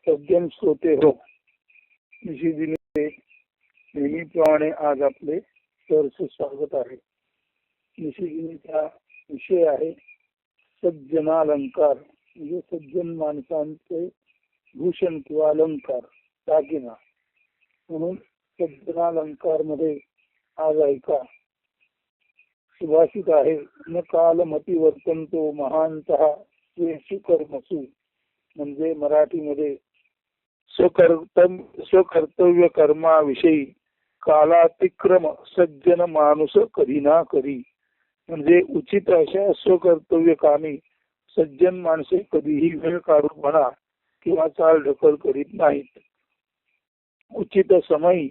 सज्जन श्रोते हो, निशिदिनी नेहमीप्रमाणे आज आपले सहर्ष स्वागत आहे. निशिदिनीचा विषय आहे सज्जनालंकार, म्हणजे सज्जन माणसांचे भूषण किंवा अलंकार, दागिना. म्हणून सज्जनालंकार मध्ये आज ऐका. सुभाषित आहे, न कालमती वर्तंतो महांतः स्वेषु कर्मसु. म्हणजे मराठीमध्ये स्वकर्तव्य कर्माविषयी कालातिक्रम सज्जन माणूस कधी ना करी. म्हणजे उचित अशा स्वकर्तव्य कामी सज्जन माणसे कधीही वेळ काढूपणा किंवा चाल ढकल करीत नाहीत. उचित समयी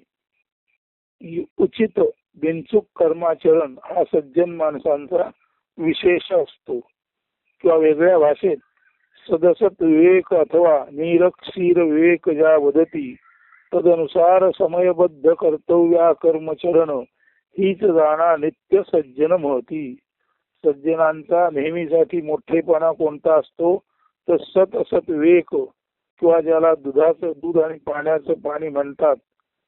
उचित बिनचूक कर्माचरण हा सज्जन माणसांचा विशेष असतो. किंवा वेगळ्या भाषेत सदसत विवेक अथवा निरक्षीर विवेक ज्या वदती तदनुसार समयबद्ध कर्तव्या कर्मचरण हीच जाणा नित्य सज्जन महती. सज्जनांचा नेहमीसाठी मोठेपणा कोणता असतो तर सत असत विवेक, किंवा ज्याला दुधाचं दूध आणि पाण्याचं पाणी म्हणतात,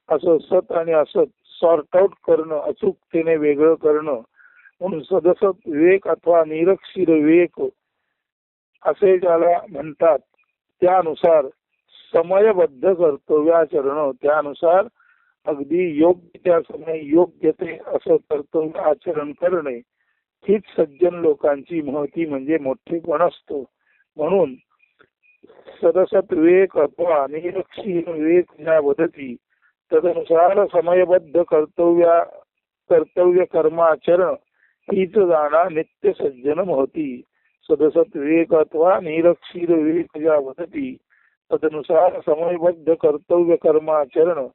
असं सत आणि असत सॉर्ट आउट करणं, अचूकतेने वेगळं करणं. म्हणून सदसत विवेक अथवा निरक्षीर विवेक असे ज्याला म्हणतात, त्यानुसार समयबद्ध कर्तव्याचरण, त्यानुसार अगदी योग्य त्या समय योग्य ते असं कर्तव्य आचरण करणे हीच सज्जन लोकांची महती म्हणजे मोठेपण असतो. म्हणून सदसत विवेक अथवा निरक्षीर विवेक ज्या वदती तदनुसार समयबद्ध कर्तव्य कर्माचरण हीच जाणा नित्य सज्जन महती. सदसत विवेक अथवा निरक्षीर विवेक ज्या वदती तदनुसार समयबद्ध कर्तव्य कर्माचरण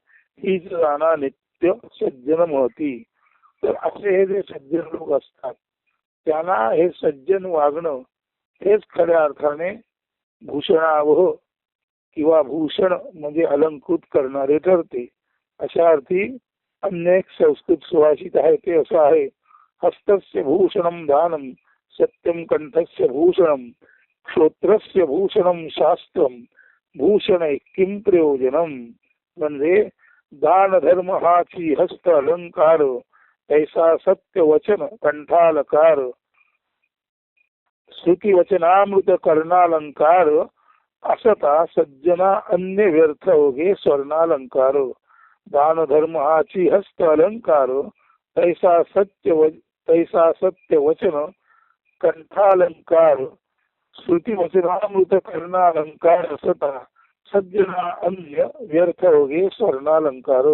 हीच जाणा नित्य सज्जन महती. तर असे हे जे सज्जन लोक असतात त्यांना हे सज्जन वागणं हेच खऱ्या अर्थाने भूषणावह किंवा भूषण म्हणजे अलंकृत करणारे ठरते. अशा अर्थी अनेक संस्कृत सुभाषित आहे ते असं आहे, हस्तस्य भूषणम दानम सत्यम कंठस्य भूषणम श्रोत्रस्य भूषणम शास्त्रम भूषण किम प्रयोजनम. म्हणजे दान धर्म हाची हस्त अलंकार ऐसा सत्य वचन कंठालकार श्रुती वचनामृत कर्णालंकार असता सज्जना अन्य व्यर्थ होगे स्वर्णालंकार. दान धर्म हाची हस्त अलंकार ऐसा सत्य वचन कंठालंकार श्रुती वचनामृत कर्णालंकार असता सज्जना अन्य व्यर्थ होगे स्वर्णालंकार.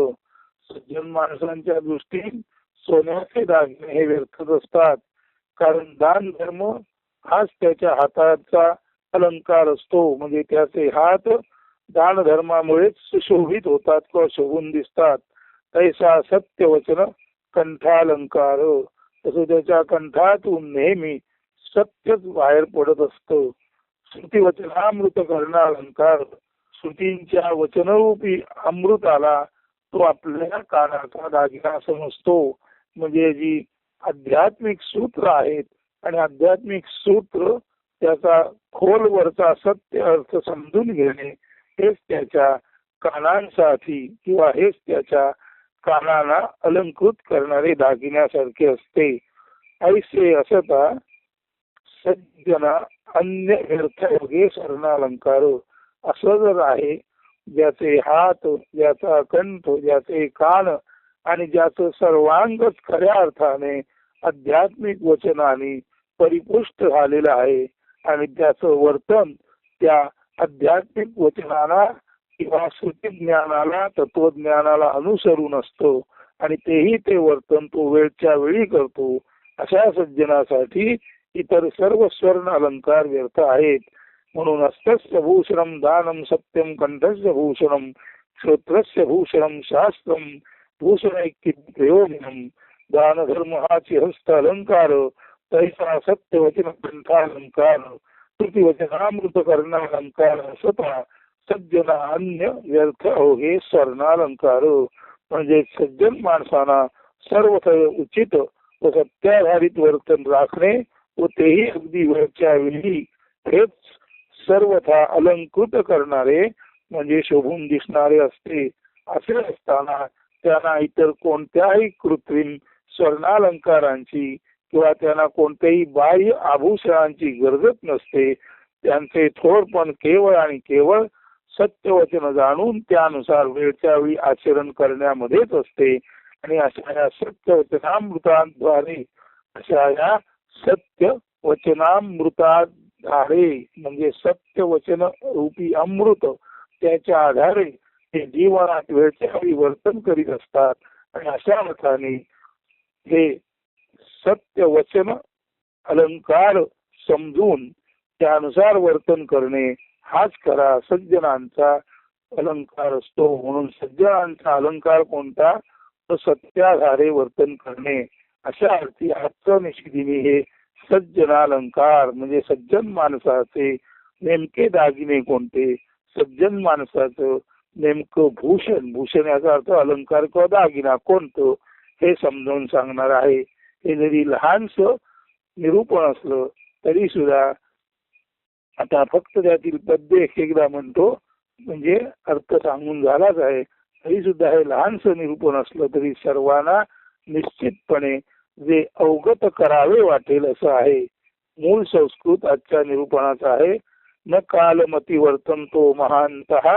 सज्जन माणसांच्या दृष्टीने सोन्याचे दागिने हे व्यर्थच असतात, कारण दान धर्म हाच त्याच्या हाताचा अलंकार असतो. म्हणजे त्याचे हात दान धर्मामुळेच सुशोभित होतात किंवा शोभून दिसतात. ऐसा सत्य वचन कंठालंकार, तसं त्याच्या कंठातून नेहमी सत्यच बाहेर पडत असतं. श्रुती वचनामृत कर्णालंकार, श्रुतींच्या वचनरूपी अमृताला तो आपल्या कानाचा दागिना समजतो. म्हणजे जी आध्यात्मिक सूत्र आहेत आणि आध्यात्मिक सूत्र त्याचा खोलवरचा सत्य अर्थ समजून घेणे हेच त्याच्या कानांसाठी किंवा हेच त्याच्या कानाला अलंकृत करणारे दागिन्यासारखे असते. ऐसे असता सज्जना अन्य व्यर्थ योगे स्वर्णालंकार. असं जर आहे, ज्याचे हात, ज्याचा कंठ, ज्याचे कान आणि ज्याचं सर्वांगच खऱ्या अर्थाने आध्यात्मिक वचनाने परिपुष्ट झालेलं आहे आणि त्याचं वर्तन त्या आध्यात्मिक वचनाला किंवा श्रुती ज्ञानाला तत्वज्ञानाला अनुसरून असतो आणि तेही ते वर्तन तो वेळच्या वेळी करतो, अशा सज्जनासाठी इतर सर्व स्वर्ण अलंकार व्यर्थ आहेत. म्हणून हस्तस्य भूषणम दानम सत्यम कंठस्य भूषणम श्रोत्रस्य भूषणम शास्त्रम भूषण प्रयोजनम. दान धर्म हाची हस्त अलंकार तैसा सत्य वचन कंठालंकार श्रुती वचनामृत कर्णालंकार स्वतः सज्जना अन्य व्यर्थ होगे स्वर्णालंकार. म्हणजे सज्जन माणसांना सर्वथ उचित व सत्याधारित वर्तन राखणे व तेही अगदी वेळच्या वेळी हेच सर्वथा अलंकृत करणारे म्हणजे शोभून दिसणारे असते. असे असताना त्यांना इतर कोणत्याही कृत्रिम स्वर्णालंकारांची किंवा त्यांना कोणत्याही बाह्य आभूषणांची गरजच नसते. त्यांचे थोरपण केवळ आणि केवळ सत्यवचन जाणून त्यानुसार वेळच्या वेळी आचरण करण्यामध्येच असते. आणि अशा या सत्यवचनामृताद्वारे अशा या सत्यवचनामृताद्वारे म्हणजे सत्यवचन रूपी अमृत त्याच्या आधारे ते जीवनात वेळच्या वेळी वर्तन करीत असतात. आणि अशा अर्थाने हे सत्यवचन अलंकार समजून त्यानुसार वर्तन करणे हाच खरा सज्जनांचा अलंकार असतो. म्हणून सज्जनांचा अलंकार कोणता, तर सत्याधारे वर्तन करणे. अशा अर्थी आजचं निशिदिनी हे सज्जनालंकार म्हणजे सज्जन माणसाचे नेमके दागिने कोणते, सज्जन माणसाचं नेमकं भूषण, भूषण याचा अर्थ अलंकार किंवा दागिना कोणतं हे समजावून सांगणार आहे. हे जरी लहानस निरूपण असलं तरी सुद्धा आता फक्त त्यातील पद्य एकदा म्हणतो म्हणजे अर्थ सांगून झालाच आहे. तरी सुद्धा हे लहानस निरूपण असलं तरी सर्वांना निश्चितपणे जे अवगत करावे वाटेल असं आहे. मूळ संस्कृत आजच्या निरूपणाचा आहे. न कालमती वर्तनतो महांतः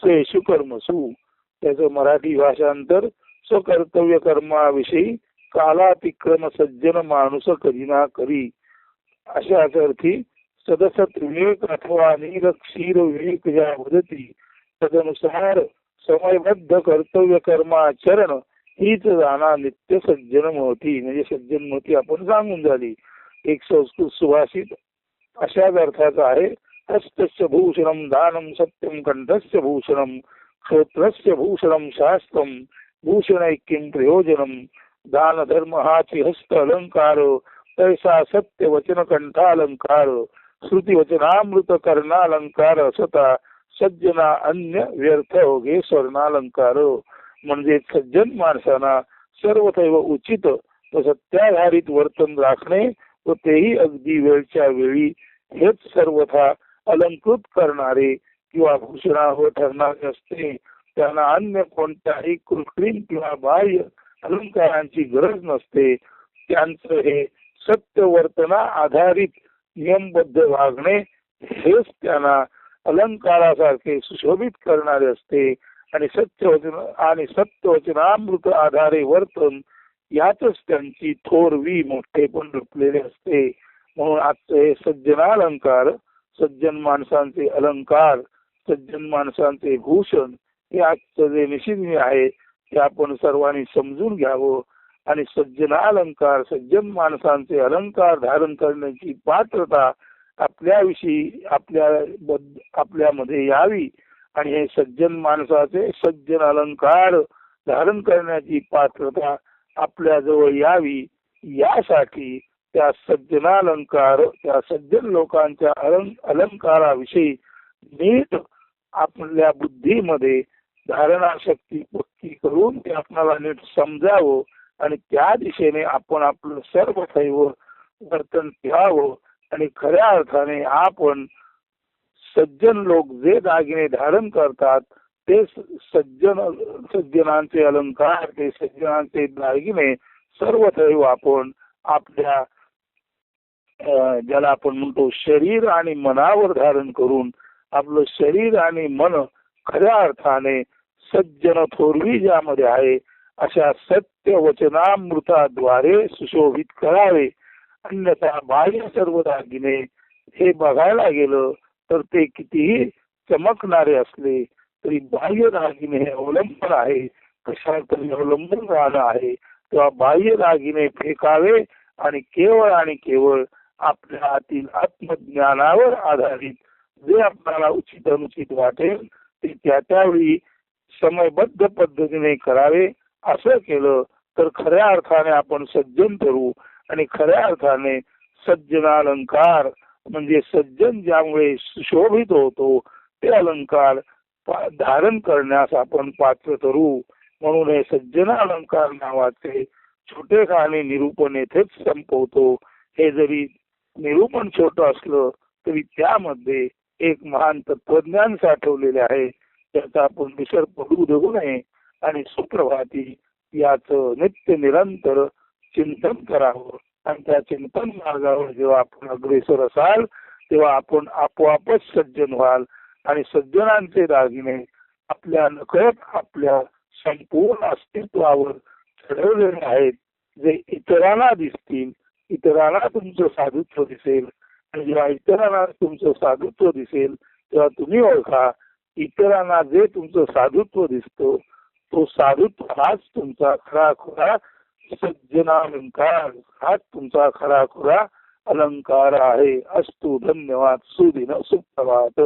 स्वेषु कर्मसु. त्याचं मराठी भाषांतर स्वकर्तव्य कर्माविषयी कालातिक्रम सज्जन माणूस करीना करी. अशाच अर्थी सदसत विवेक अथवा नीर क्षीर विवेक ज्या वदती तदनुसार समयबद्ध कर्तव्य कर्माचरण हीच जाणा नित्य सज्जन महती. म्हणजे सज्जन महती आपण सांगून झाली. एक संस्कृत सुभाषित अशाच अर्थाचा आहे. हस्तस्य भूषणम दानम सत्यम कंठस्य भूषणम क्षोत्रस्य भूषणम शास्त्रम भूषणैक्यम प्रयोजनम. दान धर्म हाची हस्त अलंकार तैसा सत्य वचन कंठालंकार. श्रुती वचनामृत कर्णालंकार असता सज्जना अन्य व्यर्थ होगे स्वर्णालंकार. म्हणजे सज्जन माणसांना सर्वथैव उचित व सत्याधारित वर्तन राखणे व तेही अगदी वेळच्या वेळी हेच सर्वथा अलंकृत करणारे किंवा भूषणावर ठरणारे असते. त्यांना अन्य कोणत्याही कृत्रिम किंवा बाह्य अलंकारांची गरज नसते. त्यांचं हे सत्य वर्तना आधारित नियमबद्ध वागणे हेच त्यांना अलंकारासारखे सुशोभित करणारे असते. आणि सत्यवचनामृत आधारे वर्तन यातच त्यांची थोरवी मोठे पण लपलेले असते. म्हणून आजचं हे सज्जनालंकार, सज्जन माणसांचे अलंकार, सज्जन माणसांचे भूषण हे आजचं जे निशिदिनी आहे ते आपण सर्वांनी समजून घ्यावं. आणि सज्जनालंकार सज्जन माणसांचे अलंकार धारण करण्याची पात्रता आपल्याविषयी आपल्यामध्ये यावी. आणि हे सज्जन माणसाचे सज्जन अलंकार धारण करण्याची पात्रता आपल्याजवळ यावी यासाठी त्या सज्जनालंकार त्या सज्जन लोकांच्या अलंकाराविषयी नीट आपल्या बुद्धीमध्ये धारणा शक्ती पक्की करून ते आपल्याला नीट समजावं आणि त्या दिशेने आपण आपलं सर्वथैव वर्तन ठेवावं. आणि खऱ्या अर्थाने आपण सज्जन लोक जे दागिने धारण करतात ते सज्जनांचे अलंकार ते सज्जनांचे दागिने सर्वथैव आपण आपल्या ज्याला आपण म्हणतो शरीर आणि मनावर धारण करून आपलं शरीर आणि मन खऱ्या अर्थाने सज्जन थोरवी ज्यामध्ये आहे अशा सत्य वचनामृताद्वारे सुशोभित करावे. अन्यथा बाह्य सर्व दागिने हे बघायला गेलं तर ते कितीही चमकणारे असले तरी बाह्य दागिने हे अवलंबन आहे, कशा तरी अवलंबून राहणं आहे. तेव्हा बाह्य दागिने फेकावे आणि केवळ आपल्या आतील आत्मज्ञानावर आधारित जे आपल्याला उचित अनुचित वाटेल ते त्यावेळी समयबद्ध पद्धतीने करावे. असं केलं तर खऱ्या अर्थाने आपण सज्जन ठरू. आणि खऱ्या अर्थाने सज्जनालंकार म्हणजे सज्जन ज्यामुळे सुशोभित होतो ते अलंकार धारण करण्यास आपण पात्र ठरू. म्हणून हे सज्जनालंकार नावाचे छोटेखानी निरूपण येथेच संपवतो. हे जरी निरूपण छोटं असलं तरी त्यामध्ये एक महान तत्वज्ञान साठवलेले आहे. त्याचा आपण विसर पडू देऊ नये आणि सुप्रभाती याच नित्य निरंतर चिंतन करावं. आणि त्या चिंतन मार्गावर जेव्हा आपण अग्रेसर असाल तेव्हा आपण आपोआपच सज्जन व्हाल आणि सज्जनांचे दागिने आपल्या नकळत आपल्या संपूर्ण अस्तित्वावर चढवलेले आहेत, जे इतरांना दिसतील. इतरांना तुमचं साधुत्व दिसेल आणि जेव्हा इतरांना तुमचं साधुत्व दिसेल तेव्हा तुम्ही ओळखा, इतरांना जे तुमचं साधुत्व दिसतो तो साधुत्व हाच तुमचा खराखुरा सज्जनालंकार, हाच तुमचा खराखुरा अलंकार आहे. अस्तु. धन्यवाद. सुदिन. सुप्रभात.